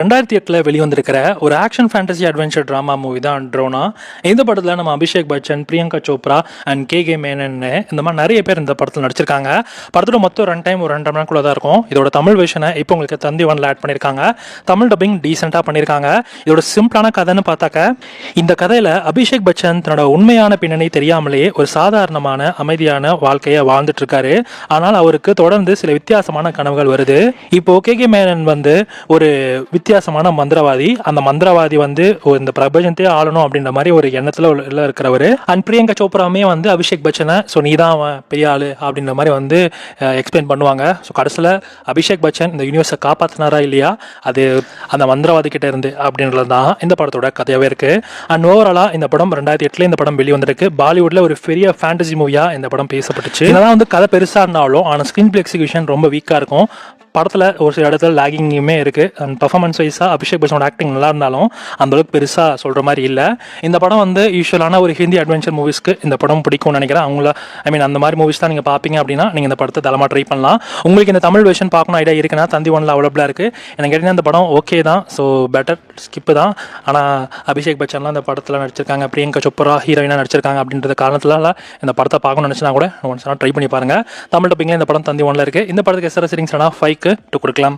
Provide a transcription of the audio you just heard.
2008 வெளிவந்திருக்கிற ஒரு action fantasy adventure drama movie தான் ட்ரோனா. இந்த படத்தில் நம்ம அபிஷேக் பச்சன், பிரியங்கா சோப்ரா அண்ட் கே மேனன் இந்த மாதிரி நிறைய பேர் இந்த படத்தில் நடிச்சிருக்காங்க. படத்தோட மொத்தம் ரன் டைம் ஒரு 2.5 மணி நேரக்குள்ள தான் இருக்கும். இதோட தமிழ் வெர்ஷனை இப்போ உங்களுக்கு தந்தி ஒன்ல ஆட் பண்ணியிருக்காங்க. தமிழ் டப்பிங் டீசெண்டாக பண்ணியிருக்காங்க. இதோட சிம்பிளான கதைன்னு பார்த்தாக்க, இந்த கதையில் அபிஷேக் பச்சன் தன்னோட உண்மையான பின்னணி தெரியாமலேயே ஒரு சாதாரணமான அமைதியான வாழ்க்கையை வாழ்ந்துட்டு இருக்காரு. ஆனால் அவருக்கு தொடர்ந்து சில வித்தியாசமான கனவுகள் வருது. இப்போ கே மேனன் ஒரு வித்தியாசமான மந்திரவாதி. அந்த மந்திரவாதி இந்த பிரபஞ்சத்தையே ஆளணும் அப்படின்ற மாதிரி ஒரு எண்ணத்துல இருக்கிறவர். அண்ட் பிரியங்கா சோப்ராமே அபிஷேக் பச்சனை நீதான் பெரிய ஆளு அப்படின்ற மாதிரி எக்ஸ்பிளைன் பண்ணுவாங்க. ஸோ கடைசியில் அபிஷேக் பச்சன் இந்த யூனிவர்ஸை காப்பாற்றினாரா இல்லையா, அது அந்த மந்திரவாதி கிட்ட இருந்து அப்படின்றது தான் இந்த படத்தோட கதையாகவே இருக்கு. அண்ட் ஓவராலா இந்த படம் 2008 இந்த படம் வெளிவந்திருக்கு. பாலிவுட்ல ஒரு பெரிய ஃபேண்டசி மூவியா இந்த படம் பேசப்பட்டுச்சு. இதெல்லாம் கதை பெருசா இருந்தாலும் ஆனால் ஸ்கிரீன் பிளே எக்ஸிகியூஷன் ரொம்ப வீக்கா இருக்கும். படத்தில் ஒரு சில இடத்துல லேகிங்குமே இருக்குது. அண்ட் பர்ஃபார்மன்ஸ் வைஸாக அபிஷேக் பச்சனோட ஆக்டிங் நல்லா இருந்தாலும் அந்தளவுக்கு பெருசாக சொல்கிற மாதிரி இல்லை. இந்த படம் யூஸ்வலான ஒரு ஹிந்தி அட்வென்ச்சர் மூவிஸ்க்கு இந்த படம் பிடிக்கும்னு நினைக்கிறேன். அந்த மாதிரி மூவிஸ் தான் நீங்கள் பார்ப்பீங்க அப்படின்னா நீங்கள் இந்த படத்தை தலமாக ட்ரை பண்ணலாம். உங்களுக்கு இந்த தமிழ் வெர்ஷன் பார்க்கணும் ஐடியா இருக்குன்னா தந்தி ஒன்ல அவைலபிளாக இருக்குது. எனக்கு கேட்டிங்கன்னா இந்த படம் ஓகே தான், ஸோ பெட்டர் ஸ்கிப்பு தான். ஆனால் அபிஷேக் பச்சன்லாம் இந்த படத்தில் நடிச்சிருக்காங்க, பிரியங்கா சோப்ரா ஹீரோயினாக நடிச்சிருக்காங்க அப்படின்ற காரணத்தில் இந்த படத்தை பார்க்கணும்னு நினச்சினா கூட ஒன்ஸ் ட்ரை பண்ணி பாருங்கள். தமிழ் டப்பிங்கில் இந்த படம் தந்தி ஒன்ல இருக்குது. இந்த படத்துக்கு எஸ்ஆர் ரேட்டிங்ஸ் 5 கொடுக்கலாம்.